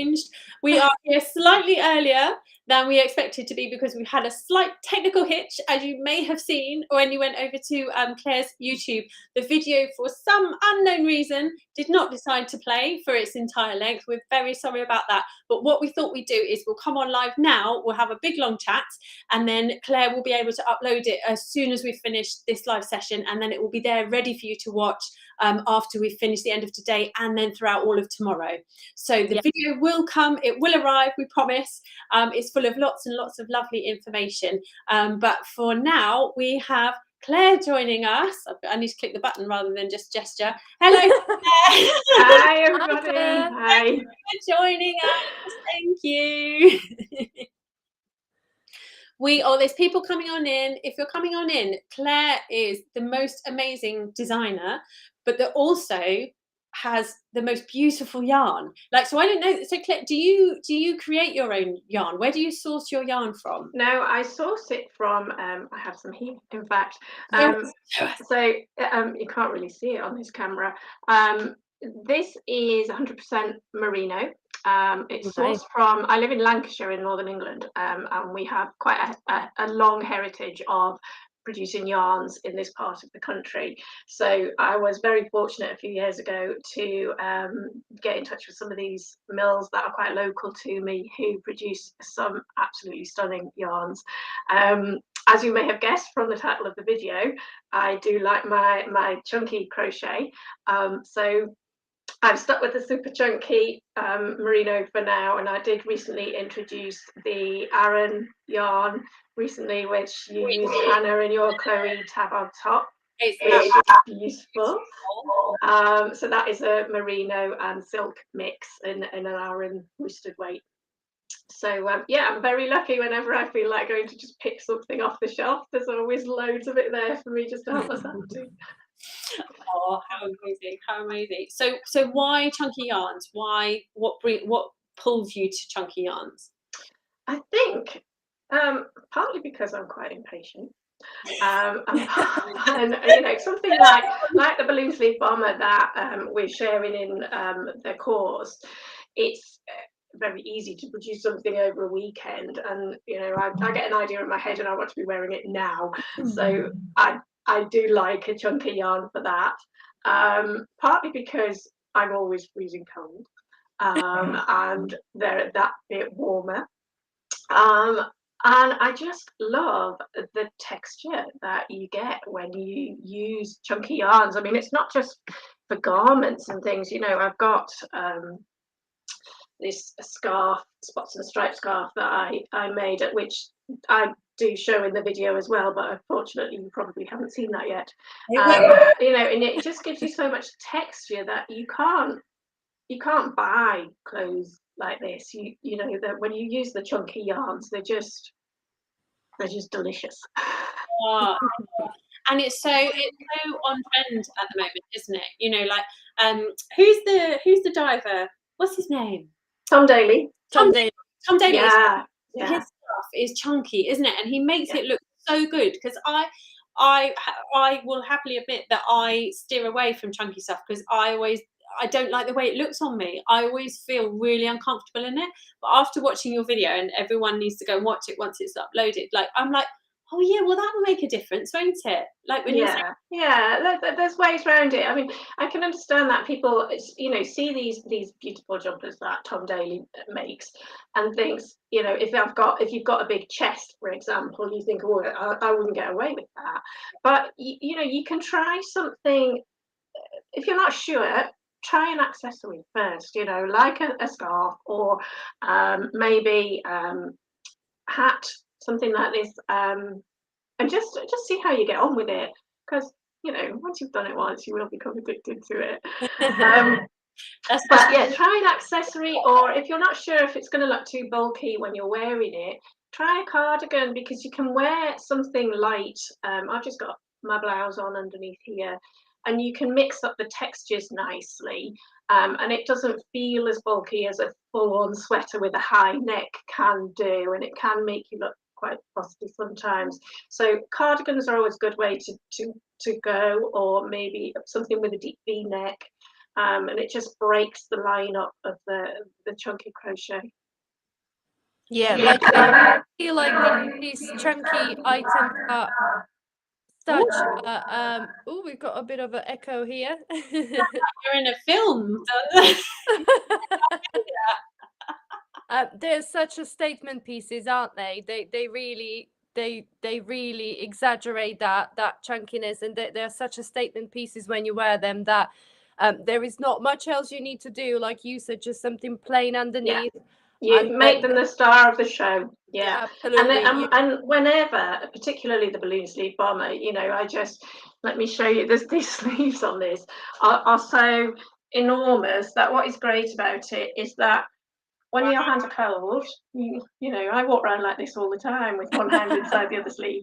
changed. We are here slightly earlier than we expected to be because we had a slight technical hitch, as you may have seen when you went over to Claire's YouTube. The video, for some unknown reason, did not decide to play for its entire length. We're very sorry about that. But what we thought we'd do is we'll come on live now, we'll have a big long chat, and then Claire will be able to upload it as soon as we finish this live session, and then it will be there ready for you to watch after we finish the end of today and then throughout all of tomorrow. So the video will come, it will arrive, we promise. It's full of lots and lots of lovely information. But for now, we have Claire joining us. I need to click the button rather than just gesture. Hello, Claire. Hi, everybody. Hi. Thank you for joining us. Thank you. There's people coming on in. If you're coming on in, Claire is the most amazing designer, but that also has the most beautiful yarn. Like, so I don't know. So Claire, do you create your own yarn? Where do you source your yarn from? No, I source it from, I have some here, in fact. So you can't really see it on this camera. This is 100% merino. It's sourced from, I live in Lancashire in Northern England, and we have quite a long heritage of producing yarns in this part of the country. So I was very fortunate a few years ago to get in touch with some of these mills that are quite local to me, who produce some absolutely stunning yarns. As you may have guessed from the title of the video, I do like my chunky crochet. So I've stuck with the super chunky merino for now, and I did recently introduce the Aran yarn recently, which you use, Hannah, in your Chloe tab on top. It's beautiful. So that is a merino and silk mix in an Aran worsted weight. So yeah, I'm very lucky. Whenever I feel like going to just pick something off the shelf, there's always loads of it there for me just to help us out too. Oh, how amazing, how amazing. So why chunky yarns? What pulls you to chunky yarns? I think partly because I'm quite impatient. And you know, something like the balloon sleeve bomber that we're sharing in the course, it's very easy to produce something over a weekend, and you know, I get an idea in my head and I want to be wearing it now. So I do like a chunky yarn for that, partly because I'm always freezing cold, and they're that bit warmer. And I just love the texture that you get when you use chunky yarns. I mean, it's not just for garments and things. You know, I've got this scarf, spots and stripes scarf that I made, which I do show in the video as well, but unfortunately you probably haven't seen that yet. You know, and it just gives you so much texture that you can't buy clothes like this. You know that when you use the chunky yarns, they're just delicious. Oh, and it's so on trend at the moment, isn't it? You know, like who's the diver? What's his name? Tom Daly. Tom Daly. Yeah. His stuff is chunky, isn't it? And he makes it look so good, because I will happily admit that I steer away from chunky stuff because I don't like the way it looks on me. I always feel really uncomfortable in it. But after watching your video, and everyone needs to go and watch it once it's uploaded, like I'm like, oh yeah, well that will make a difference, won't it? Like when there's ways around it. I mean, I can understand that people, you know, see these beautiful jumpers that Tom Daly makes and thinks, you know, if you've got a big chest, for example, you think, oh, I wouldn't get away with that. But you know, you can try something. If you're not sure, try an accessory first, you know, like a scarf, or maybe hat, something like this, and just see how you get on with it, because you know, once you've done it once, you will become addicted to it. But yeah, try an accessory, or if you're not sure if it's going to look too bulky when you're wearing it, try a cardigan, because you can wear something light. I've just got my blouse on underneath here, and you can mix up the textures nicely, and it doesn't feel as bulky as a full-on sweater with a high neck can do, and it can make you look quite fussy sometimes. So cardigans are always a good way to go, or maybe something with a deep V neck. and it just breaks the line up of the chunky crochet. Yeah, like I feel like these chunky items are such oh, we've got a bit of an echo here. You're in a film. They're such a statement pieces, aren't they? They really they really exaggerate that chunkiness, and they're such a statement pieces when you wear them that there is not much else you need to do, like you said, just something plain underneath. You And make them the star of the show. Yeah, absolutely. And whenever, particularly the balloon sleeve bomber, you know, let me show you. There's these sleeves on this are so enormous that what is great about it is that when your hands are cold, you know, I walk around like this all the time with one hand inside the other sleeve.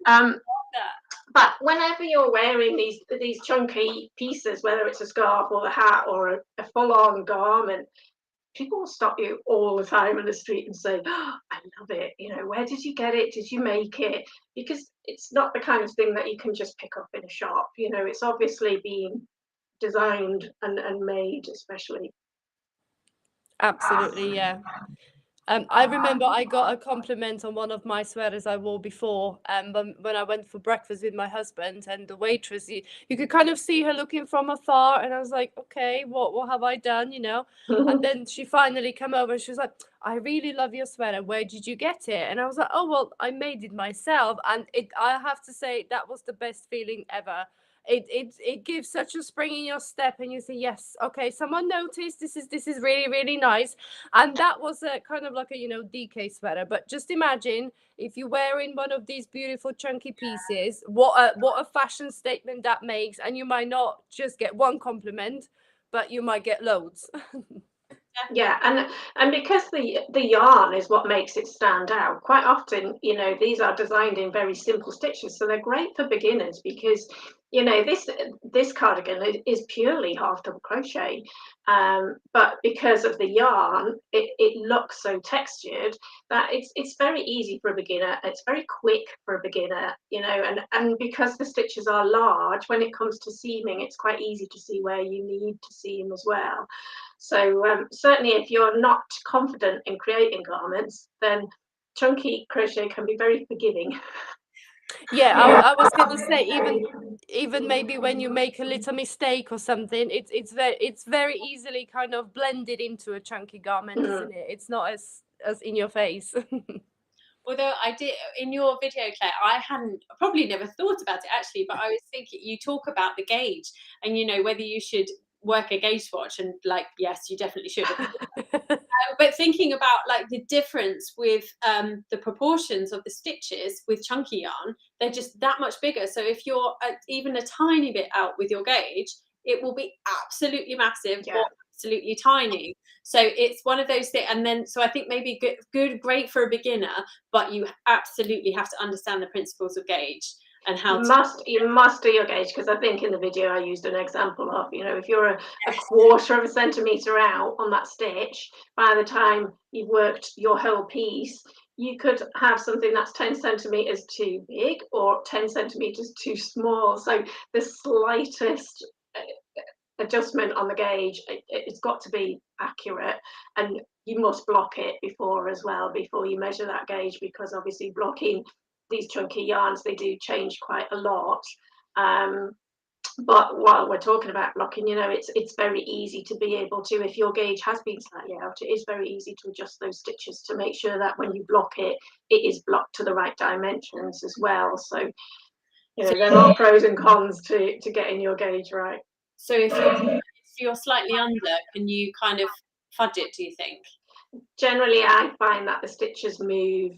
But whenever you're wearing these chunky pieces, whether it's a scarf or a hat or a full-on garment, people will stop you all the time in the street and say, oh, I love it. You know, where did you get it? Did you make it? Because it's not the kind of thing that you can just pick up in a shop. You know, it's obviously being designed and made, especially. Absolutely, yeah. I remember I got a compliment on one of my sweaters I wore before, when I went for breakfast with my husband, and the waitress, you could kind of see her looking from afar, and I was like, okay, what have I done, you know? And then she finally came over and she was like, I really love your sweater. Where did you get it? And I was like, oh, well, I made it myself. And I have to say, that was the best feeling ever. It gives such a spring in your step, and you say, yes, okay, someone noticed, this is really, really nice. And that was a kind of like a, you know, DK sweater. But just imagine if you're wearing one of these beautiful chunky pieces, what a fashion statement that makes. And you might not just get one compliment, but you might get loads. Yeah, and because the yarn is what makes it stand out. Quite often, you know, these are designed in very simple stitches, so they're great for beginners because, you know, this cardigan is purely half double crochet, but because of the yarn, it looks so textured that it's very easy for a beginner. It's very quick for a beginner, you know, and because the stitches are large, when it comes to seaming, it's quite easy to see where you need to seam as well. So certainly if you're not confident in creating garments, then chunky crochet can be very forgiving. Yeah, I was gonna say, even maybe when you make a little mistake or something, it's very easily kind of blended into a chunky garment, isn't it? It's not as in your face. Although I did in your video, Claire, I hadn't probably never thought about it actually, but I was thinking you talk about the gauge and you know whether you should work a gauge swatch, and like yes, you definitely should. But thinking about like the difference with the proportions of the stitches with chunky yarn, they're just that much bigger. So if you're even a tiny bit out with your gauge, it will be absolutely massive or absolutely tiny. So it's one of those things. And then, so I think maybe great for a beginner, but you absolutely have to understand the principles of gauge and how you must do your gauge, because I think in the video I used an example of, you know, if you're a quarter of a centimetre out on that stitch, by the time you've worked your whole piece, you could have something that's 10 centimetres too big or 10 centimetres too small. So the slightest adjustment on the gauge, it's got to be accurate, and you must block it before as well, before you measure that gauge, because obviously blocking these chunky yarns, they do change quite a lot. But while we're talking about blocking, you know, it's very easy to be able to, if your gauge has been slightly out, it is very easy to adjust those stitches to make sure that when you block it, it is blocked to the right dimensions as well. So, you know, there are pros and cons to getting your gauge right. So if you're slightly under, can you kind of fudge it, do you think? Generally, I find that the stitches move,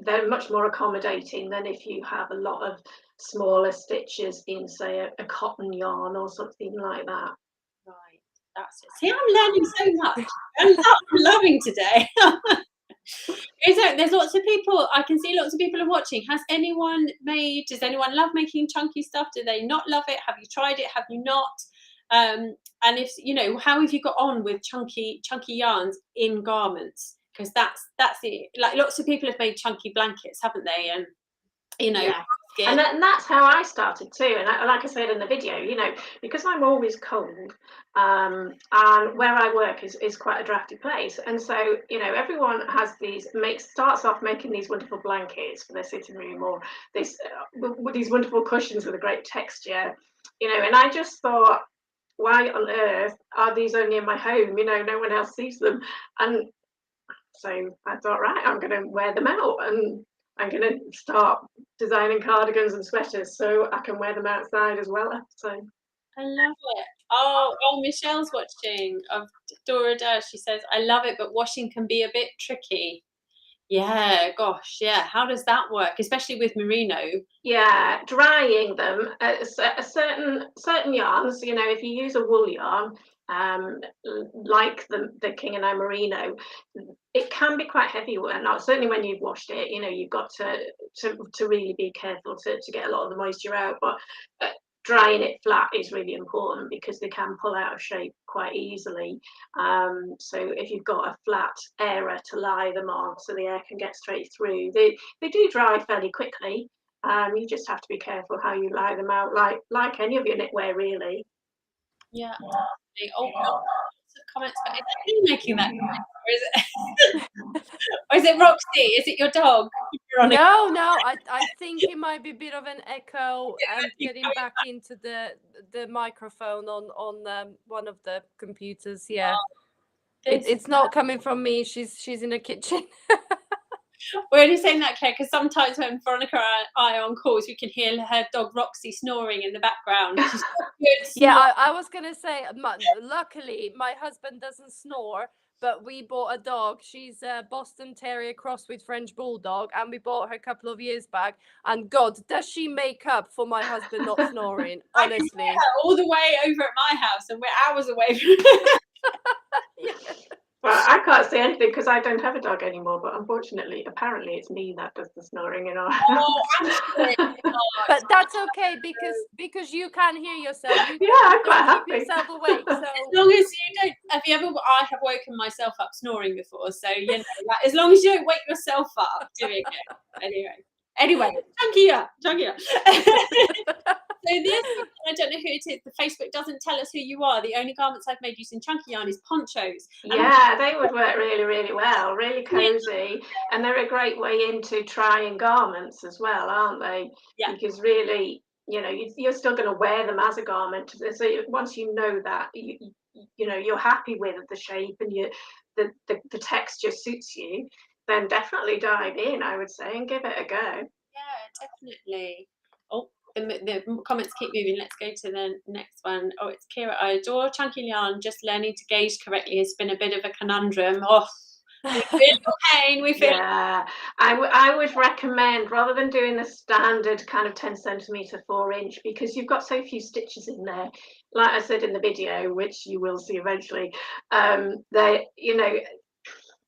they're much more accommodating than if you have a lot of smaller stitches in, say, a cotton yarn or something like that. Right, that's it. See, I'm learning so much. I'm loving today. There's lots of people, I can see lots of people are watching. Does anyone love making chunky stuff? Do they not love it? Have you tried it? Have you not? And if, you know, how have you got on with chunky yarns in garments? Because that's it. Like lots of people have made chunky blankets, haven't they? And, you know, And that's how I started too. And like I said in the video, you know, because I'm always cold, and where I work is quite a drafty place, and so you know everyone has starts off making these wonderful blankets for their sitting room, or these wonderful cushions with a great texture, you know. And I just thought, why on earth are these only in my home? You know, no one else sees them, and so I thought, right, I'm going to wear them out, and I'm going to start designing cardigans and sweaters so I can wear them outside as well. So I love it. Oh, Michelle's watching. Of Dora does. She says, I love it, but washing can be a bit tricky. Yeah, gosh, yeah. How does that work, especially with merino? Yeah, drying them. A certain yarns, you know, if you use a wool yarn, like the King and I merino, it can be quite heavy. Not certainly when you've washed it. You know, you've got to really be careful to get a lot of the moisture out. But drying it flat is really important because they can pull out of shape quite easily. So if you've got a flat area to lie them on, so the air can get straight through, they do dry fairly quickly. You just have to be careful how you lie them out, like any of your knitwear, really. Yeah. Oh, lots of comments. But is it you making that comment, or is it, or is it Roxy? Is it your dog? No, I think it might be a bit of an echo getting back into the microphone on one of the computers. Yeah, it's not coming from me. She's in the kitchen. We're only saying that, Claire, because sometimes when Veronica and I are on calls, we can hear her dog Roxy snoring in the background. She's good. Yeah, I was gonna say, luckily my husband doesn't snore, but we bought a dog. She's a Boston Terrier crossed with French Bulldog, and we bought her a couple of years back. And God, does she make up for my husband not snoring? Honestly, I can hear her all the way over at my house, and we're hours away from. Yeah. Well, I can't say anything because I don't have a dog anymore, but unfortunately, apparently it's me that does the snoring in our house. I'm sorry. But that's okay because you can hear yourself. Yeah, I'm quite happy. Keep yourself awake. So as long as you don't, I have woken myself up snoring before, so you know, like, as long as you don't wake yourself up doing it. Anyway, chunkier. So this, I don't know who it is. The Facebook doesn't tell us who you are. The only garments I've made using chunky yarn is ponchos. Yeah, they would work really, really well. Really cozy, and they're a great way into trying garments as well, aren't they? Yeah. Because really, you know, you're still going to wear them as a garment. So once you know that, you know, you're happy with the shape and the texture suits you, then definitely dive in, I would say, and give it a go. Yeah, definitely. Oh, the comments keep moving. Let's go to the next one. Oh, it's Kira. I adore chunky yarn. Just learning to gauge correctly has been a bit of a conundrum. Oh, we feel the pain. We feel. Yeah, I would recommend, rather than doing the standard kind of 10 centimeter 4-inch, because you've got so few stitches in there, like I said in the video, which you will see eventually, they, you know,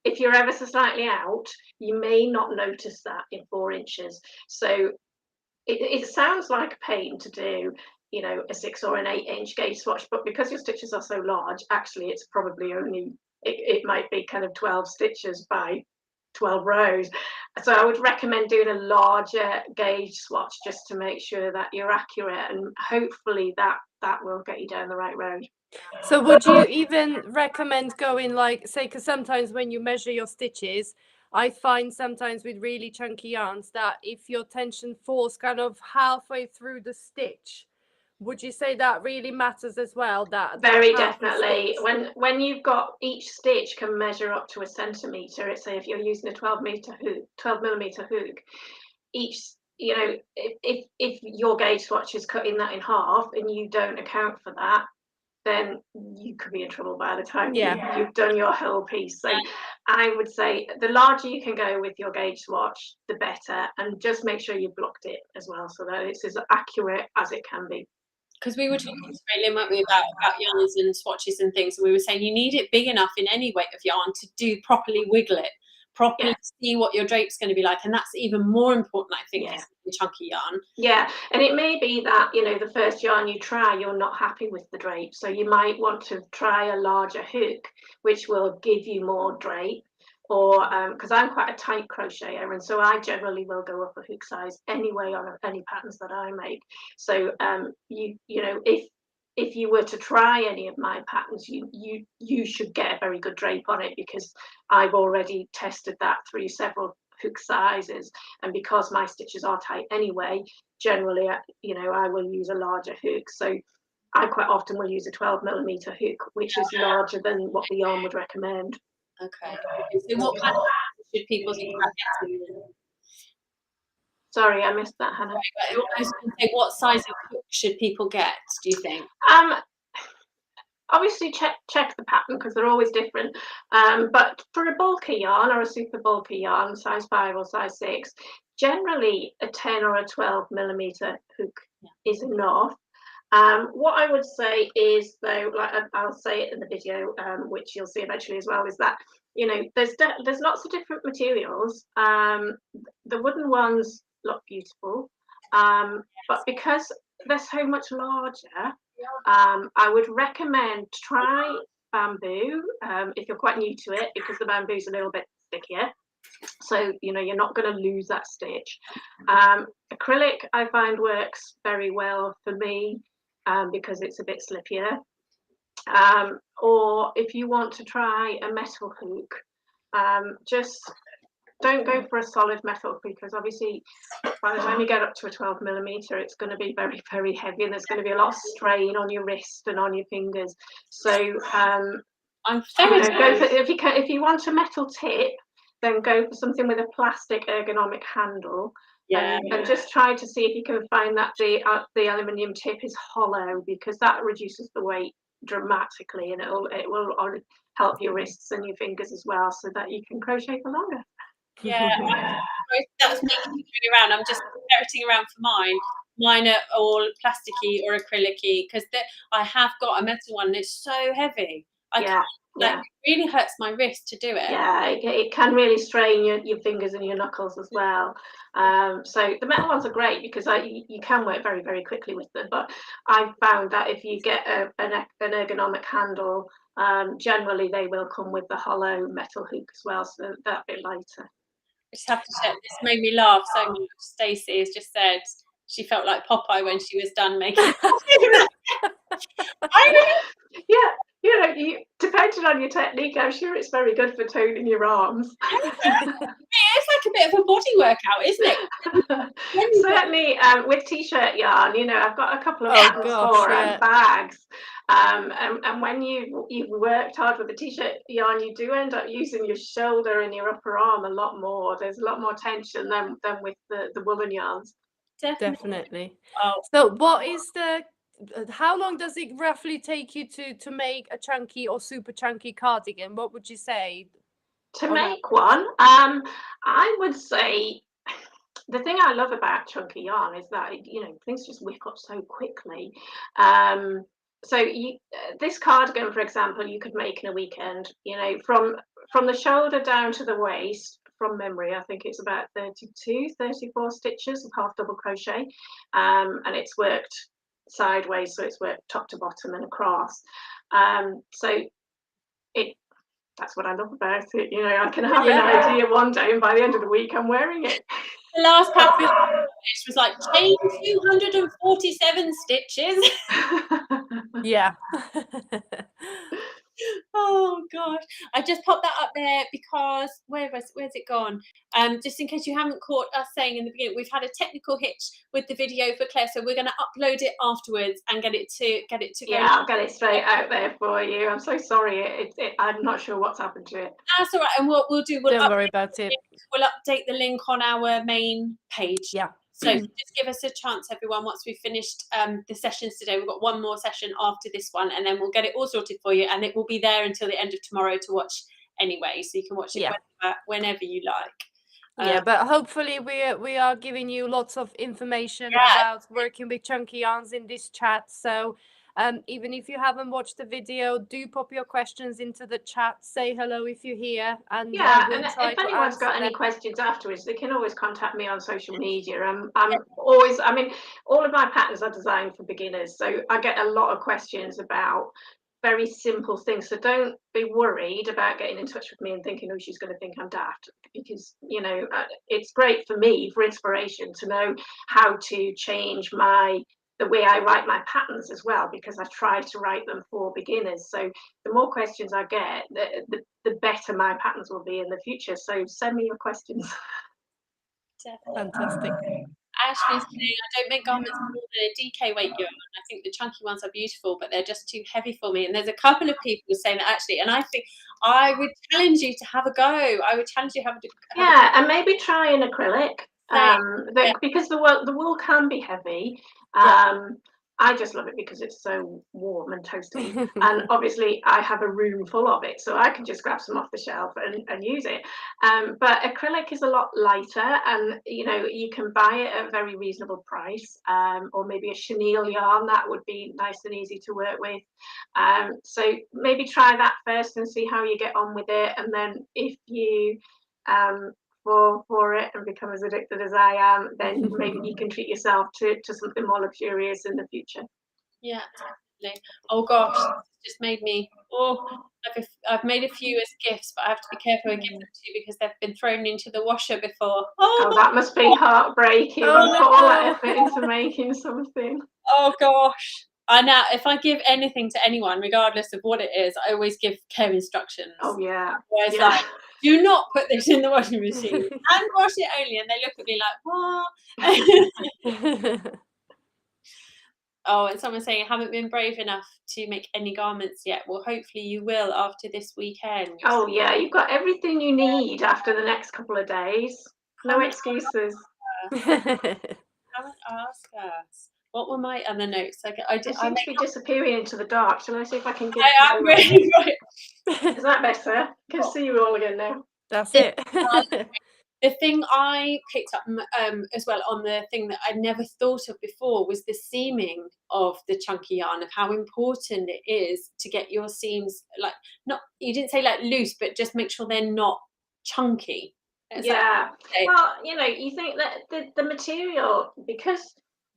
if you're ever so slightly out, you may not notice that in 4 inches. So it sounds like a pain to do, you know, a 6 or an 8-inch gauge swatch, but because your stitches are so large, actually it's probably only, it might be kind of 12 stitches by 12 rows. So I would recommend doing a larger gauge swatch just to make sure that you're accurate, and hopefully that will get you down the right road. So would you even recommend going, like, say, because sometimes when you measure your stitches, I find sometimes with really chunky yarns that if your tension falls kind of halfway through the stitch, would you say that really matters as well? That very definitely. When you've got, each stitch can measure up to a centimeter. It's, say if you're using a 12 millimeter hook, each, you know, if your gauge swatch is cutting that in half and you don't account for that, then you could be in trouble by the time you've done your whole piece. So I would say the larger you can go with your gauge swatch, the better, and just make sure you've blocked it as well so that it's as accurate as it can be. Because we were talking to Raylan, weren't we, about yarns and swatches and things, and we were saying you need it big enough in any weight of yarn to do properly wiggle it, properly see what your drape's going to be like, and that's even more important, I think, in chunky yarn. Yeah, and it may be that, you know, the first yarn you try, you're not happy with the drape, so you might want to try a larger hook, which will give you more drape. or because I'm quite a tight crocheter, and so I generally will go up a hook size anyway on any patterns that I make. So you know, if you were to try any of my patterns, you should get a very good drape on it, because I've already tested that through several hook sizes, and because my stitches are tight anyway, generally, you know, I will use a larger hook. So I quite often will use a 12mm hook, which is larger than what the yarn would recommend. Okay. So what kind of should people think about getting? Sorry, I missed that, Hannah. Right, I was going to say, what size of hook should people get, do you think? Obviously check the pattern, because they're always different. But for a bulky yarn or a super bulky yarn, size 5 or size 6, generally a 10 or a 12mm hook is enough. What I would say is, though, like I'll say it in the video, which you'll see eventually as well, is that, you know, there's lots of different materials. The wooden ones look beautiful, but because they're so much larger, I would recommend try bamboo if you're quite new to it, because the bamboo's a little bit stickier. So, you know, you're not going to lose that stitch. Acrylic, I find, works very well for me, because it's a bit slippier. Or if you want to try a metal hook, just don't go for a solid metal, because obviously by the time you get up to a 12mm, it's going to be very, very heavy, and there's going to be a lot of strain on your wrist and on your fingers. So I'm very go for, if you want a metal tip, then go for something with a plastic ergonomic handle. And just try to see if you can find that the aluminium tip is hollow, because that reduces the weight dramatically, and it will help your wrists and your fingers as well, so that you can crochet for longer. Yeah, that was making me going around. I'm just ferreting around for mine. Mine are all plasticky or acrylic-y, because I have got a metal one and it's so heavy. I can't, like, it really hurts my wrist to do it. Yeah, it can really strain your fingers and your knuckles as well. So the metal ones are great, because you can work very, very quickly with them. But I've found that if you get an ergonomic handle, generally they will come with the hollow metal hook as well, so that bit lighter. I just have to share. This made me laugh so much. Stacey has just said she felt like Popeye when she was done making. Yeah, you know, depending on your technique, I'm sure it's very good for toning your arms. It's like a bit of a body workout, isn't it? Certainly, with t-shirt yarn, you know, I've got a couple of patterns for bags. And when you've worked hard with the t-shirt yarn, you do end up using your shoulder and your upper arm a lot more. There's a lot more tension than with the woolen yarns. Definitely. Oh. So what is how long does it roughly take you to make a chunky or super chunky cardigan? What would you say? To make one, I would say the thing I love about chunky yarn is that, you know, things just whip up so quickly. So this cardigan, for example, you could make in a weekend. You know, from the shoulder down to the waist, from memory, I think it's about 34 stitches of half double crochet, and it's worked sideways, so it's worked top to bottom and across. So that's what I love about it. You know, I can have an idea one day, and by the end of the week, I'm wearing it. The last pattern was like chain 247 stitches. Yeah. Oh gosh, I just popped that up there because where's it gone? Just in case you haven't caught us saying in the beginning, we've had a technical hitch with the video for Claire, so we're going to upload it afterwards and get it to yeah, I'll get it straight out there for you. I'm so sorry, I'm not sure what's happened to it. That's all right, and what we'll do, don't worry about it. We'll update the link on our main page. Yeah. So just give us a chance, everyone, once we've finished the sessions today. We've got one more session after this one, and then we'll get it all sorted for you, and it will be there until the end of tomorrow to watch anyway, so you can watch it whenever you like. Yeah, but hopefully we are giving you lots of information about working with chunky yarns in this chat. So even if you haven't watched the video, do pop your questions into the chat. Say hello if you're here, and and if anyone's got any questions afterwards, they can always contact me on social media. I'm always, I mean, all of my patterns are designed for beginners, so I get a lot of questions about very simple things. So don't be worried about getting in touch with me and thinking, oh, she's going to think I'm daft, because, you know, it's great for me for inspiration to know how to change the way I write my patterns as well, because I try to write them for beginners. So the more questions I get, the better my patterns will be in the future. So send me your questions. Fantastic. Ashley's saying, I don't make garments more than a DK weight yarn. I think the chunky ones are beautiful, but they're just too heavy for me. And there's a couple of people saying that actually, and I think I would challenge you to have a go. I would challenge you to have yeah, and maybe try an acrylic. Yeah. Because the wool can be heavy. I just love it because it's so warm and toasty. And obviously I have a room full of it, so I can just grab some off the shelf and use it. But acrylic is a lot lighter, and you know, you can buy it at a very reasonable price, or maybe a chenille yarn that would be nice and easy to work with. So maybe try that first and see how you get on with it, and then if you fall for it and become as addicted as I am, then maybe you can treat yourself to something more luxurious in the future. Yeah, definitely. Oh gosh, this just made me, I've made a few as gifts, but I have to be careful I give them to because they've been thrown into the washer before. Oh, that must be heartbreaking. You put all that effort into making something. Oh gosh. I know if I give anything to anyone, regardless of what it is, I always give care instructions. Oh yeah. Whereas like, do not put this in the washing machine and wash it only, and they look at me like, what? Oh, and someone's saying I haven't been brave enough to make any garments yet. Well, hopefully you will after this weekend. Oh yeah, you've got everything you need after the next couple of days. No excuses. Haven't asked us. What were my other notes? I seem to be disappearing into the dark. Shall I see if I can get I am really right. Is that better? I can see you all again now. That's it. The thing I picked up as well on the thing that I'd never thought of before was the seaming of the chunky yarn, of how important it is to get your seams, like, not, you didn't say like loose, but just make sure they're not chunky. Yeah. Well, you know, you think that the material, because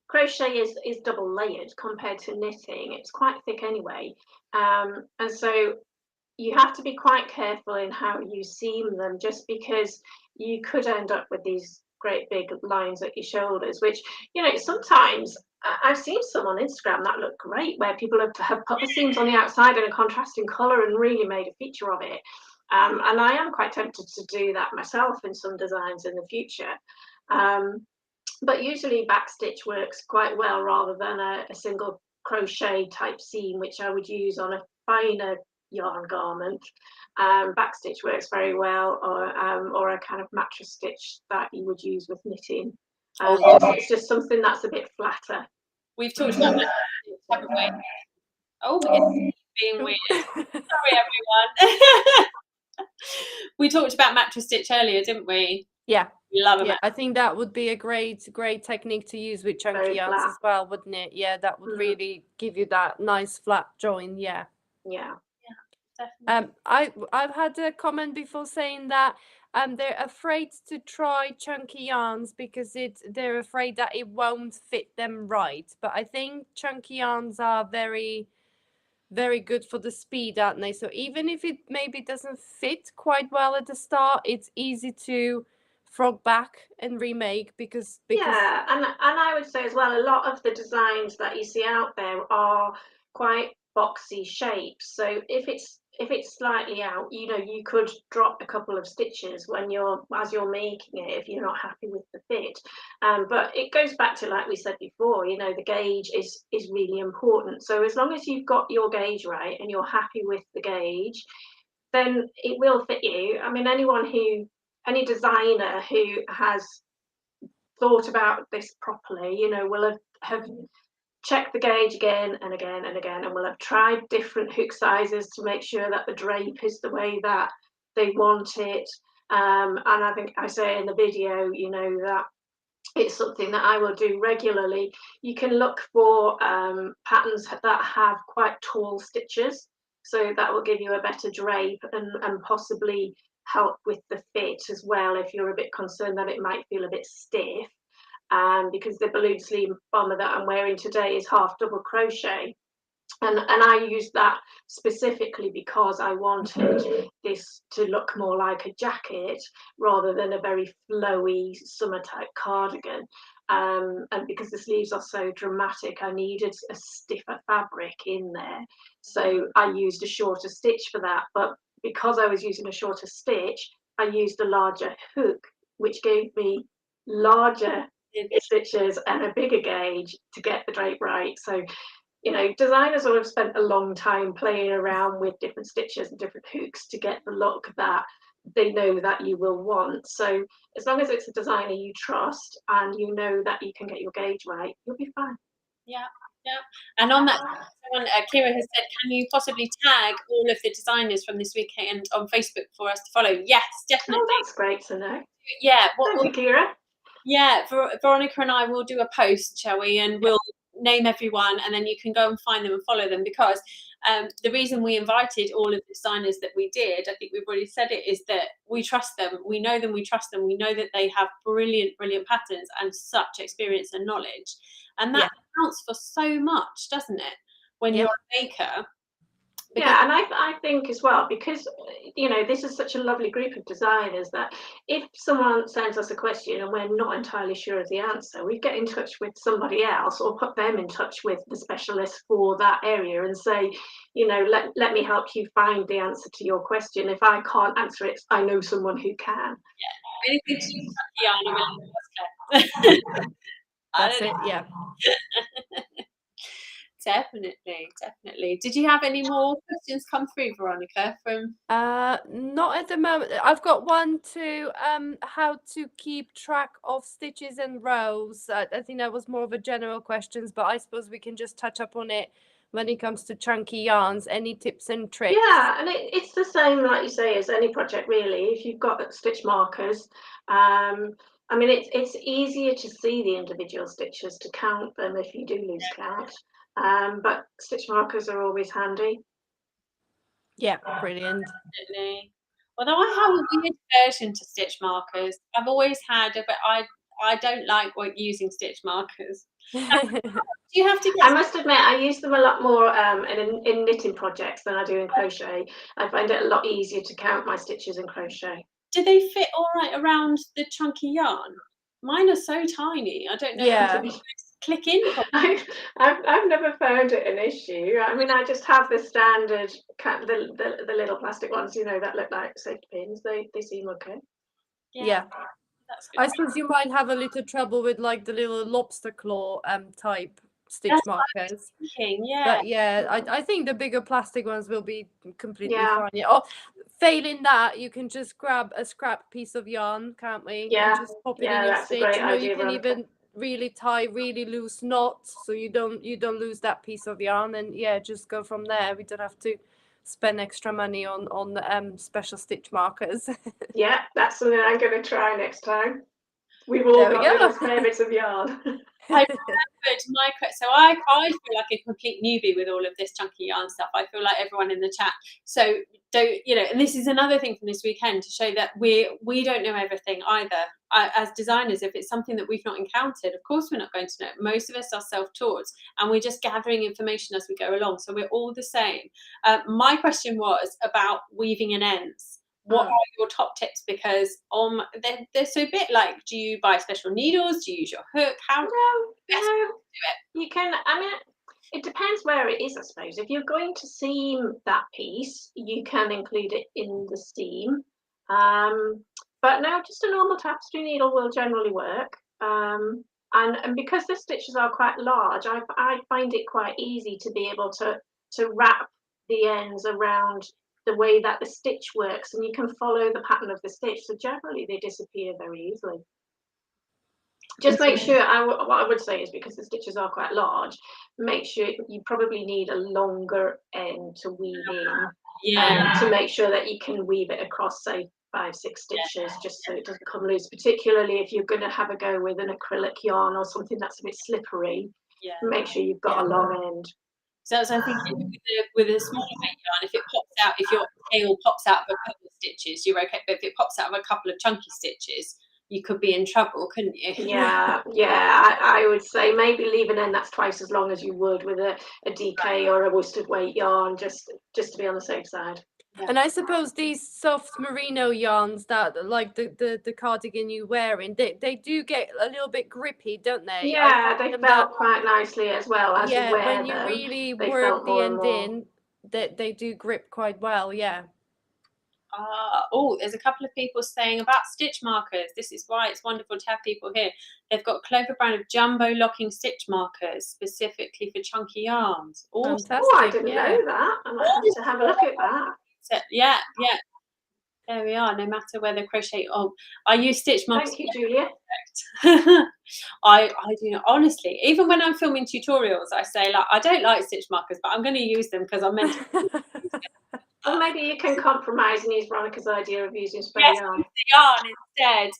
crochet is double layered compared to knitting, it's quite thick anyway. And so you have to be quite careful in how you seam them, just because you could end up with these great big lines at your shoulders, which, you know, sometimes I've seen some on Instagram that look great, where people have put the seams on the outside in a contrasting colour and really made a feature of it. And I am quite tempted to do that myself in some designs in the future. But usually backstitch works quite well rather than a single crochet type seam, which I would use on a finer yarn garment. Backstitch works very well, or a kind of mattress stitch that you would use with knitting. It's just something that's a bit flatter. We've talked about that, haven't we? Oh, it's being weird. Sorry, everyone. We talked about mattress stitch earlier, didn't we? Yeah. Love it. I think that would be a great technique to use with chunky yarns as well, wouldn't it? Yeah, that would really give you that nice flat join. Yeah. Yeah. Definitely. I've had a comment before saying that they're afraid to try chunky yarns because they're afraid that it won't fit them right. But I think chunky yarns are very, very good for the speed, aren't they? So even if it maybe doesn't fit quite well at the start, it's easy to frog back and remake because yeah, and I would say as well, a lot of the designs that you see out there are quite boxy shapes. So if it's slightly out, you know, you could drop a couple of stitches as you're making it if you're not happy with the fit. But it goes back to, like we said before, you know, the gauge is really important. So as long as you've got your gauge right and you're happy with the gauge, then it will fit you. I mean, any designer who has thought about this properly, you know, will have checked the gauge again and again and again, and will have tried different hook sizes to make sure that the drape is the way that they want it. And I think I say in the video, you know, that it's something that I will do regularly. You can look for patterns that have quite tall stitches, so that will give you a better drape and possibly help with the fit as well if you're a bit concerned that it might feel a bit stiff. Because the balloon sleeve bomber that I'm wearing today is half double crochet, And I used that specifically because I wanted this to look more like a jacket rather than a very flowy summer type cardigan. And because the sleeves are so dramatic, I needed a stiffer fabric in there. So I used a shorter stitch for that. But because I was using a shorter stitch, I used a larger hook, which gave me larger stitches and a bigger gauge to get the drape right. So, you know, designers will have spent a long time playing around with different stitches and different hooks to get the look that they know that you will want. So as long as it's a designer you trust and you know that you can get your gauge right, you'll be fine. Yeah, yeah. And on that, someone, Kira has said, can you possibly tag all of the designers from this weekend on Facebook for us to follow? Yes, definitely. Oh, that's great to know. Yeah. Thank you, Kira. Yeah, Veronica and I will do a post, shall we? And we'll name everyone, and then you can go and find them and follow them, because the reason we invited all of the designers that we did, I think we've already said it, is that we trust them. We know them, we trust them. We know that they have brilliant patterns and such experience and knowledge. And that counts for so much, doesn't it, when you're a maker? Yeah, and I think as well, because, you know, this is such a lovely group of designers, that if someone sends us a question and we're not entirely sure of the answer, we get in touch with somebody else or put them in touch with the specialist for that area and say, you know, let me help you find the answer to your question. If I can't answer it, I know someone who can. Yeah, anything to do with That's it, yeah. Definitely. Did you have any more questions come through, Veronica? Not at the moment. I've got one to how to keep track of stitches and rows. I think that was more of a general questions, but I suppose we can just touch up on it when it comes to chunky yarns. Any tips and tricks? Yeah, and it's the same, like you say, as any project really. If you've got stitch markers, I mean, it's easier to see the individual stitches, to count them if you do lose count. But stitch markers are always handy. Yeah, brilliant. Definitely. Although I have a weird version to stitch markers. I've always had it, but I don't like using stitch markers. Do you have to I must admit, I use them a lot more in knitting projects than I do in crochet. I find it a lot easier to count my stitches in crochet. Do they fit all right around the chunky yarn? Mine are so tiny. I don't know Yeah. how to click in properly. I've never found it an issue. I mean, I just have the standard, the little plastic ones, you know, that look like safety pins. They seem okay. Yeah. That's good. I suppose you might have a little trouble with like the little lobster claw type stitch That's what I was markers. thinking, yeah. But yeah, I think the bigger plastic ones will be completely Yeah. fine. Yeah. Oh, failing that, you can just grab a scrap piece of yarn, can't we? Yeah. And just pop it in your That's stitch. a great You know, idea, you can Veronica. even really tie really loose knots so you don't lose that piece of yarn, and yeah, just go from there. We don't have to spend extra money on special stitch markers. Yeah, that's something I'm going to try next time. We've all There we got go. little spare bits of yarn. I remembered so I feel like a complete newbie with all of this chunky yarn stuff. I feel like everyone in the chat. So don't, you know, and this is another thing from this weekend to show that we don't know everything either. As designers, if it's something that we've not encountered, of course we're not going to know. Most of us are self-taught and we're just gathering information as we go along. So we're all the same. My question was about weaving and ends. What are your top tips? Because they're so bit like, do you buy special needles? Do you use your hook? How No, best no. do it? You can, I mean, it depends where it is, I suppose. If you're going to seam that piece, you can include it in the seam. But no, just a normal tapestry needle will generally work. And because the stitches are quite large, I find it quite easy to be able to wrap the ends around the way that the stitch works, and you can follow the pattern of the stitch. So generally they disappear very easily. Just make sure, what I would say is, because the stitches are quite large, make sure you probably need a longer end to weave in, to make sure that you can weave it across, say, 5-6 stitches, just so it doesn't come loose, particularly if you're going to have a go with an acrylic yarn or something that's a bit slippery. Make sure you've got a long end. So I think with a smaller weight yarn, if it pops out, if your tail pops out of a couple of stitches, you're okay. But if it pops out of a couple of chunky stitches, you could be in trouble, couldn't you? Yeah, I would say maybe leave an end that's twice as long as you would with a DK or a worsted weight yarn, just to be on the safe side. Yeah. And I suppose these soft merino yarns that like the cardigan you're wearing, they do get a little bit grippy, don't they? Yeah, they felt quite nicely as well as you wear when you them. really They work felt the more and end more. in, they do grip quite well. Yeah. Oh, there's a couple of people saying about stitch markers. This is why it's wonderful to have people here. They've got Clover brand of jumbo locking stitch markers specifically for chunky yarns. Fantastic. Oh, I didn't know that. I might have to have a look at that. So, yeah. There we are. No matter whether crochet. Oh, I use stitch markers. Thank you, Julia. I do know, honestly, even when I'm filming tutorials, I say like I don't like stitch markers, but I'm going to use them because I'm meant to. Well, maybe you can compromise and use Veronica's idea of using spray yarn. Yarn instead.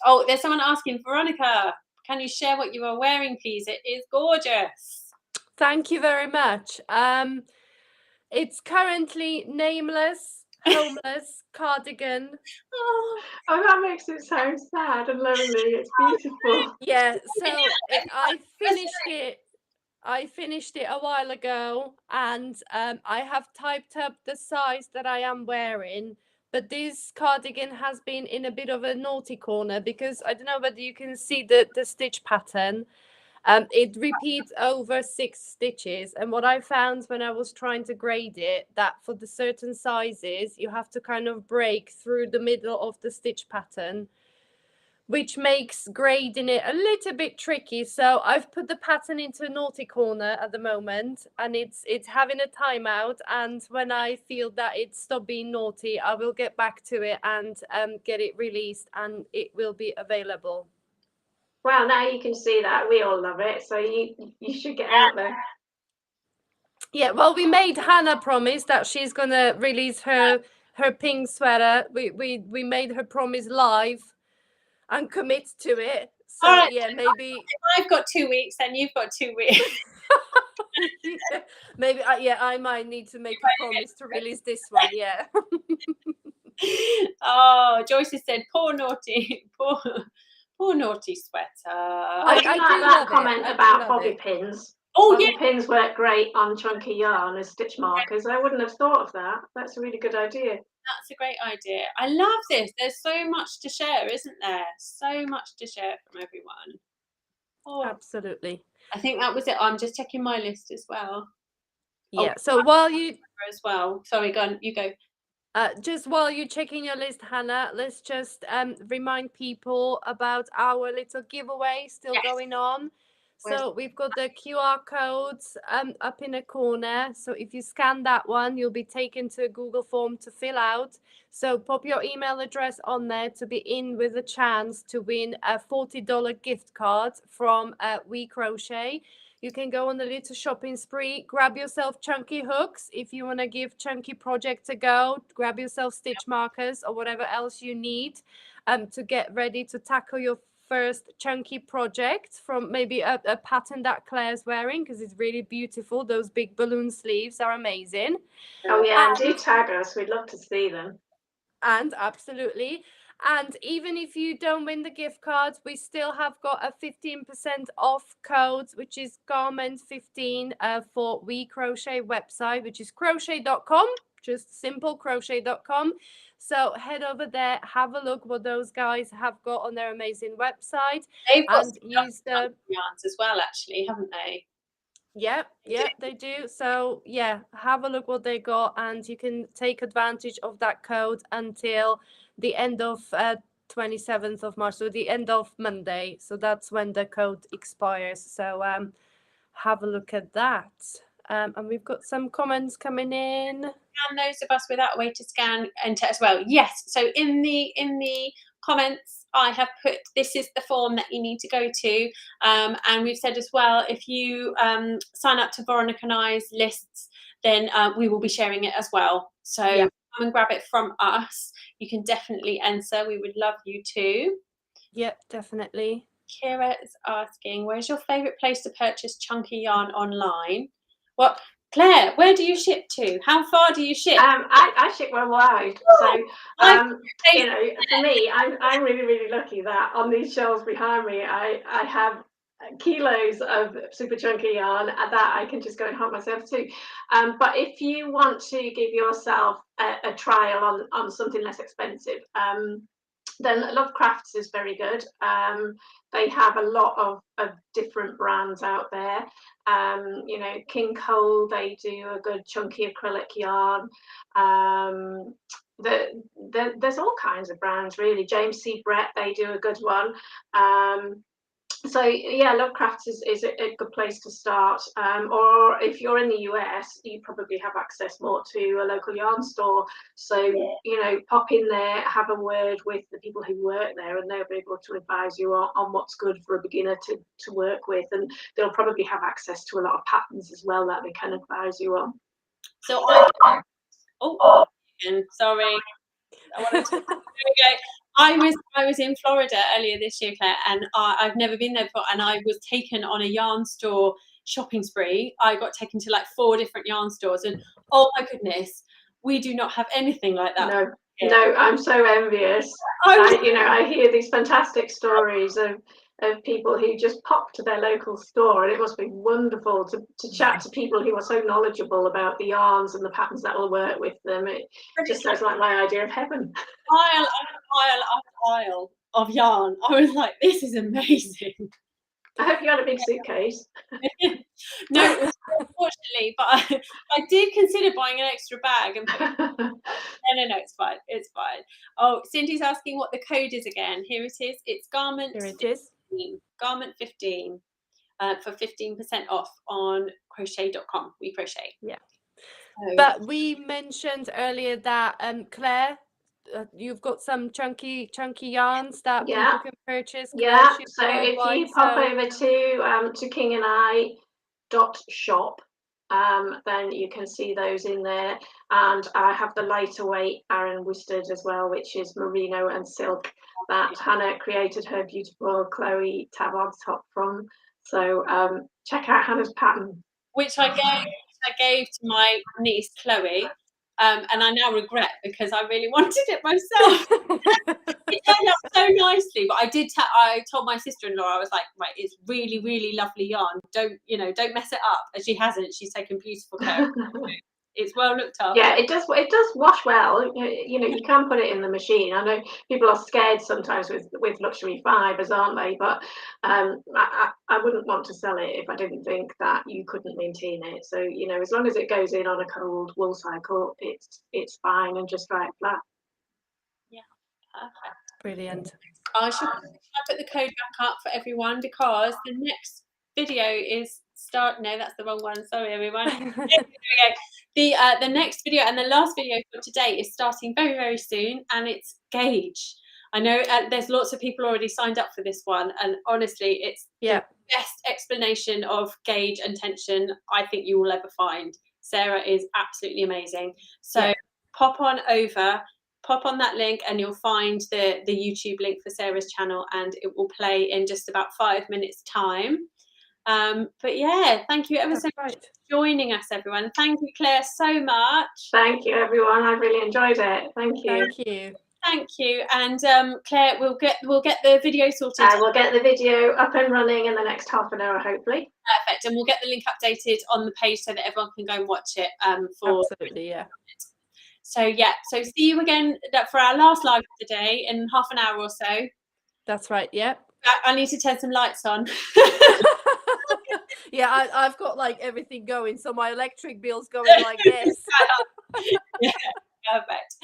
Oh, there's someone asking, Veronica, can you share what you are wearing, please? It is gorgeous. Thank you very much. It's currently nameless, homeless cardigan. Oh, that makes it sound sad and lonely. It's beautiful. Yeah, so I finished it a while ago, and I have typed up the size that I am wearing. But this cardigan has been in a bit of a naughty corner because I don't know whether you can see the stitch pattern. It repeats over 6 stitches, and what I found when I was trying to grade it, that for the certain sizes you have to kind of break through the middle of the stitch pattern, which makes grading it a little bit tricky. So I've put the pattern into a naughty corner at the moment, and it's having a timeout, and when I feel that it's stopped being naughty, I will get back to it and get it released, and it will be available. Well, now you can see that we all love it, so you should get out there. Yeah, well, we made Hannah promise that she's gonna release her pink sweater. We made her promise live and commit to it. So Right. yeah, maybe if I've got 2 weeks, then you've got 2 weeks. yeah, maybe I might need to make a promise to release this one. Yeah. Oh, Joyce has said, poor naughty, poor naughty sweater. I do like that love comment it. about bobby pins. Oh, Bobby yeah. pins work great on chunky yarn as stitch markers. I wouldn't have thought of that. That's a really good idea. That's a great idea. I love this. There's so much to share, isn't there? So much to share from everyone. Oh, Absolutely. I think that was it. I'm just checking my list as well. Yeah. So while you as well. Sorry, go on. You go. just while you're checking your list, Hannah, let's just remind people about our little giveaway still going on. So we've got the QR codes up in a corner. So if you scan that one, you'll be taken to a Google form to fill out. So pop your email address on there to be in with a chance to win a $40 gift card from We Crochet. You can go on a little shopping spree, grab yourself chunky hooks if you want to give chunky project a go, grab yourself stitch markers or whatever else you need to get ready to tackle your first chunky project from maybe a pattern that Claire's wearing, because it's really beautiful. Those big balloon sleeves are amazing. Oh yeah, and do tag us. We'd love to see them. And absolutely. And even if you don't win the gift cards, we still have got a 15% off code, which is Garment15 for We Crochet website, which is crochet.com, just simple crochet.com. So head over there, have a look what those guys have got on their amazing website. They've got and use the yarns as well, actually, haven't they? Yeah, they do. So yeah, have a look what they got, and you can take advantage of that code until the end of 27th of March, so the end of Monday. So that's when the code expires. So have a look at that. And we've got some comments coming in. And those of us without a way to scan enter as well. Yes. So in the comments, I have put this is the form that you need to go to, and we've said as well, if you sign up to Veronica and I's lists, then we will be sharing it as well. So come and grab it from us. You can definitely enter. We would love you to. Yep, definitely. Kira is asking, where's your favourite place to purchase chunky yarn online? Well, Claire, where do you ship to? How far do you ship? I ship worldwide, so Okay. for me, I'm really lucky that on these shelves behind me, I have kilos of super chunky yarn that I can just go and help myself to. But if you want to give yourself a trial on something less expensive, then Love Crafts is very good. They have a lot of different brands out there. King Cole, they do a good chunky acrylic yarn. There's all kinds of brands really. James C. Brett, they do a good one. So yeah, Love Crafts is a good place to start. Or if you're in the US, you probably have access more to a local yarn store. So pop in there, have a word with the people who work there, and they'll be able to advise you on what's good for a beginner to work with. And they'll probably have access to a lot of patterns as well that they can advise you on. So sorry. There we go. I was in Florida earlier this year, Claire, and I've never been there before, and I was taken on a yarn store shopping spree. I got taken to like 4 different yarn stores, and oh my goodness, we do not have anything like that. No, I'm so envious. I hear these fantastic stories of people who just pop to their local store, and it must be wonderful to chat to people who are so knowledgeable about the yarns and the patterns that will work with them. It just sounds like my idea of heaven. Pile of yarn. I was like, this is amazing. I hope you had a big suitcase. No, unfortunately, but I did consider buying an extra bag and no, it's fine. It's fine. Oh, Cindy's asking what the code is again. Here it is. It's Garment. Here it is. Garment 15 for 15% off on crochet.com. We crochet. Yeah. But we mentioned earlier that Claire, you've got some chunky yarns that people can purchase. Yeah. So if you pop over to kingandI.shop, then you can see those in there. And I have the lighter weight Aran worsted as well, which is merino and silk that Hannah created her beautiful Chloe tabard top from. So check out Hannah's pattern, which I gave to my niece Chloe. And I now regret because I really wanted it myself. It turned out so nicely, but I told my sister-in-law, I was like, right, it's really, really lovely yarn. Don't mess it up. And she hasn't. She's taken beautiful care of it. It's well looked after. Yeah, it does wash well. You can put it in the machine. I know people are scared sometimes with luxury fibers, aren't they? But I wouldn't want to sell it if I didn't think that you couldn't maintain it. So as long as it goes in on a cold wool cycle, it's fine and just dry it flat. Yeah, perfect. Brilliant. I should put the code back up for everyone because the next video is no, that's the wrong one. Sorry, everyone. The next video and the last video for today is starting very, very soon, and it's gauge. I know there's lots of people already signed up for this one, and honestly, it's the best explanation of gauge and tension I think you will ever find. Sarah is absolutely amazing. So pop on that link and you'll find the YouTube link for Sarah's channel, and it will play in just about 5 minutes time. But yeah, thank you ever so much for joining us, everyone. Thank you, Claire, so much. Thank you, everyone. I really enjoyed it. Thank you. Thank you. And Claire, we'll get the video sorted. We'll get the video up and running in the next half an hour, hopefully. Perfect. And we'll get the link updated on the page so that everyone can go and watch it. Absolutely, yeah. So see you again for our last live of the day in half an hour or so. That's right. Yeah. I need to turn some lights on. Yeah, I've got like everything going, so my electric bill's going like this. Yeah, perfect.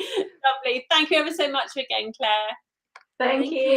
Lovely. Thank you ever so much again, Claire. Thank you.